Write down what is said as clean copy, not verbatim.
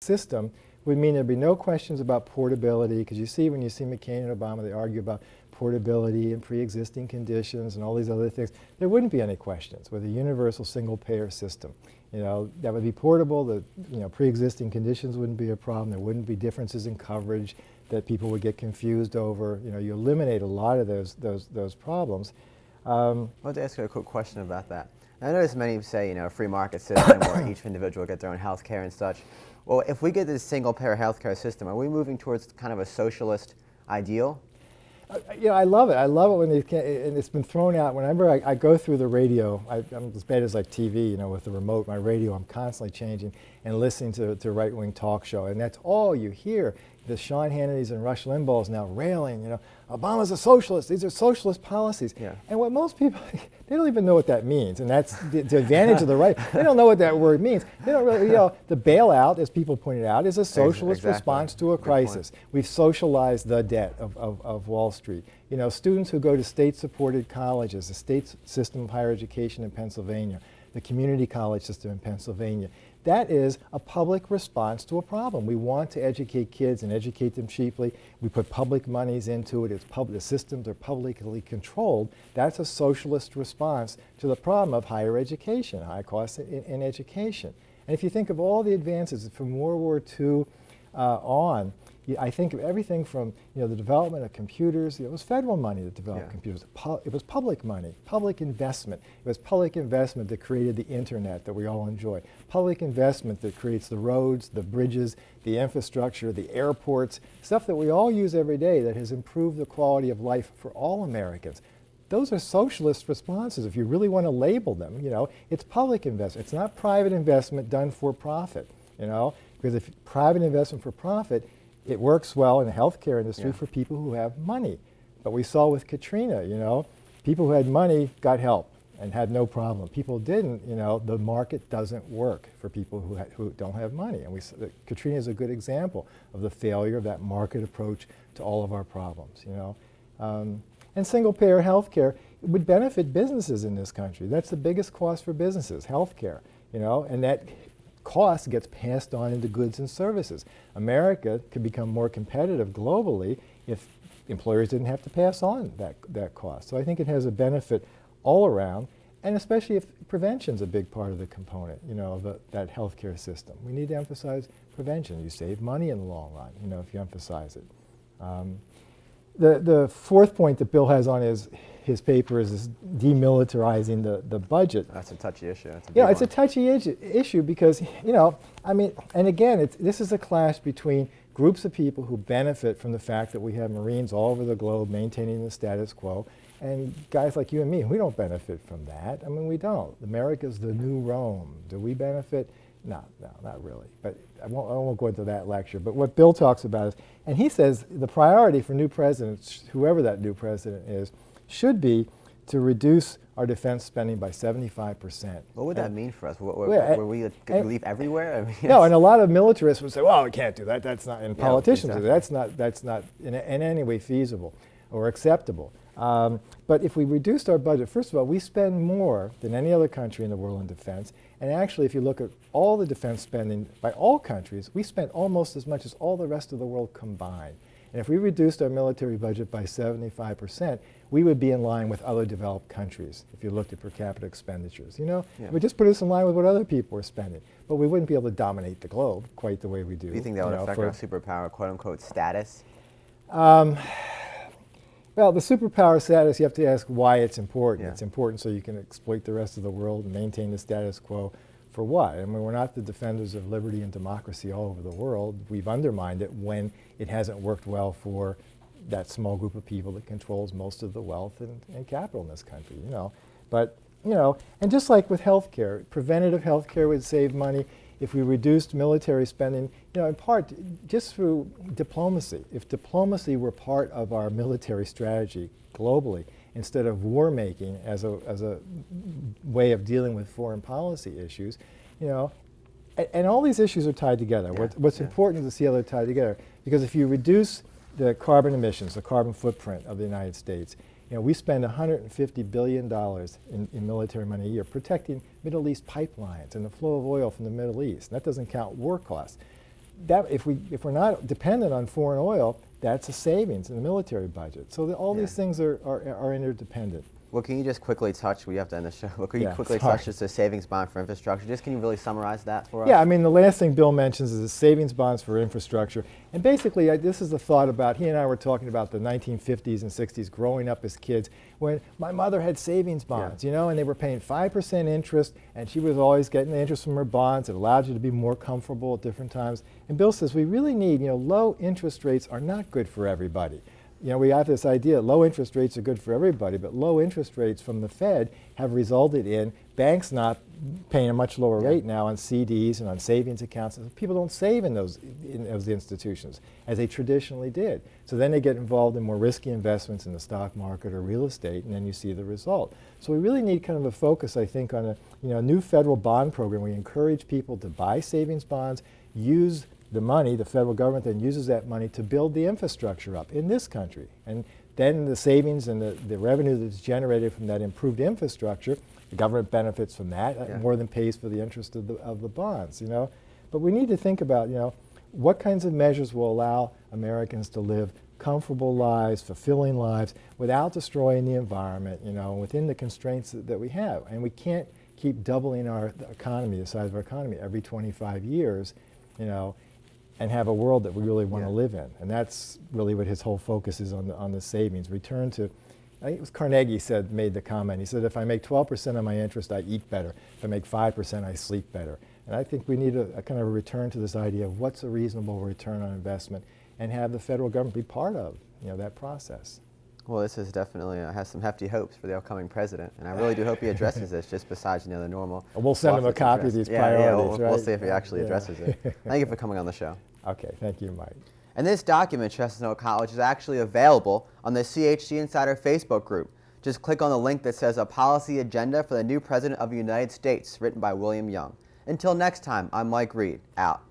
system would mean there'd be no questions about portability, because you see when you see McCain and Obama, they argue about portability and pre-existing conditions and all these other things. There wouldn't be any questions with a universal single-payer system. That would be portable, the pre-existing conditions wouldn't be a problem, there wouldn't be differences in coverage that people would get confused over. You eliminate a lot of those problems. I want to ask you a quick question about that. I notice many say, a free market system where each individual get their own health care and such. Well, if we get this single-payer healthcare system, are we moving towards kind of a socialist ideal? I love it. I love it when and it's been thrown out. Whenever I go through the radio, I'm as bad as like TV, with the remote, my radio, I'm constantly changing and listening to right-wing talk show, and that's all you hear. The Sean Hannity's and Rush Limbaugh's now railing, Obama's a socialist, these are socialist policies. Yeah. And what most people, they don't even know what that means, and that's the advantage of the right. They don't know what that word means. They don't really, the bailout, as people pointed out, is a socialist response to a crisis. We've socialized the debt of Wall Street. Students who go to state-supported colleges, the state system of higher education in Pennsylvania, the community college system in Pennsylvania, that is a public response to a problem. We want to educate kids and educate them cheaply. We put public monies into it. The systems are publicly controlled. That's a socialist response to the problem of higher education, high costs in education. And if you think of all the advances from World War II on, I think of everything from the development of computers. It was federal money that developed computers. It was public money, public investment. It was public investment that created the internet that we all enjoy. Public investment that creates the roads, the bridges, the infrastructure, the airports, stuff that we all use every day that has improved the quality of life for all Americans. Those are socialist responses. If you really want to label them, it's public investment. It's not private investment done for profit, because if private investment for profit, it works well in the healthcare industry for people who have money. But we saw with Katrina, people who had money got help and had no problem. People didn't, the market doesn't work for people who don't have money. And Katrina is a good example of the failure of that market approach to all of our problems, And single-payer healthcare would benefit businesses in this country. That's the biggest cost for businesses, healthcare, and that cost gets passed on into goods and services. America could become more competitive globally if employers didn't have to pass on that cost. So I think it has a benefit all around, and especially if prevention's a big part of the component, of that healthcare system. We need to emphasize prevention. You save money in the long run, if you emphasize it. The fourth point that Bill has on his paper is demilitarizing the budget. That's a touchy issue. It's a touchy issue because, and again, this is a clash between groups of people who benefit from the fact that we have Marines all over the globe maintaining the status quo, and guys like you and me, we don't benefit from that. We don't. America's the new Rome. Do we benefit? No, not really. But I won't go into that lecture. But what Bill talks about is, and he says the priority for new presidents, whoever that new president is, should be to reduce our defense spending by 75%. What would that mean for us? Were we leave everywhere? No, and a lot of militarists would say, well, we can't do that. That's not, and politicians say that's not in any way feasible or acceptable. But if we reduced our budget, first of all, we spend more than any other country in the world in defense. And actually, if you look at all the defense spending by all countries, we spend almost as much as all the rest of the world combined. And if we reduced our military budget by 75%, we would be in line with other developed countries if you looked at per capita expenditures. It would just put us in line with what other people are spending. But we wouldn't be able to dominate the globe quite the way we do. Do you think that would affect our superpower, quote-unquote, status? Well, the superpower status, you have to ask why it's important. Yeah. It's important so you can exploit the rest of the world and maintain the status quo for what? We're not the defenders of liberty and democracy all over the world. We've undermined it when it hasn't worked well for that small group of people that controls most of the wealth and capital in this country, But, and just like with healthcare, preventative healthcare would save money. If we reduced military spending, in part just through diplomacy. If diplomacy were part of our military strategy globally, instead of war making as a way of dealing with foreign policy issues, and all these issues are tied together. What's important is to see how they're tied together, because if you reduce the carbon emissions, the carbon footprint of the United States, we spend $150 billion in military money a year protecting Middle East pipelines and the flow of oil from the Middle East. And that doesn't count war costs. if we're not dependent on foreign oil, that's a savings in the military budget. So all these things are interdependent. Well, can you just quickly touch, we have to end the show, but can you quickly sorry. touch just the savings bond for infrastructure? Just can you really summarize that for us? Yeah, I mean, the last thing Bill mentions is the savings bonds for infrastructure. And basically, this is the thought about, he and I were talking about the 1950s and 60s growing up as kids when my mother had savings bonds, you know, and they were paying 5% interest, and she was always getting the interest from her bonds. It allowed you to be more comfortable at different times. And Bill says we really need, low interest rates are not good for everybody. We have this idea low interest rates are good for everybody, but low interest rates from the Fed have resulted in banks not paying a much lower rate now on CDs and on savings accounts. People don't save in those institutions as they traditionally did. So then they get involved in more risky investments in the stock market or real estate, and then you see the result. So we really need kind of a focus, I think, on a new federal bond program. We encourage people to buy savings bonds, use the money, the federal government then uses that money to build the infrastructure up in this country. And then the savings and the revenue that's generated from that improved infrastructure, the government benefits from that more than pays for the interest of the bonds, But we need to think about, what kinds of measures will allow Americans to live comfortable lives, fulfilling lives, without destroying the environment, within the constraints that we have. And we can't keep doubling our economy, the size of our economy, every 25 years, and have a world that we really want to live in. And that's really what his whole focus is on the savings. Return to, I think it was Carnegie made the comment. He said, if I make 12% of my interest, I eat better. If I make 5%, I sleep better. And I think we need a kind of a return to this idea of what's a reasonable return on investment, and have the federal government be part of that process. Well, this is definitely has some hefty hopes for the upcoming president, and I really do hope he addresses this, just besides the normal. We'll send him a copy of these priorities. We'll see if he actually addresses it. Thank you for coming on the show. Okay, thank you, Mike. And this document, Chestnut College, is actually available on the CHC Insider Facebook group. Just click on the link that says A Policy Agenda for the New President of the United States, written by William Young. Until next time, I'm Mike Reid, out.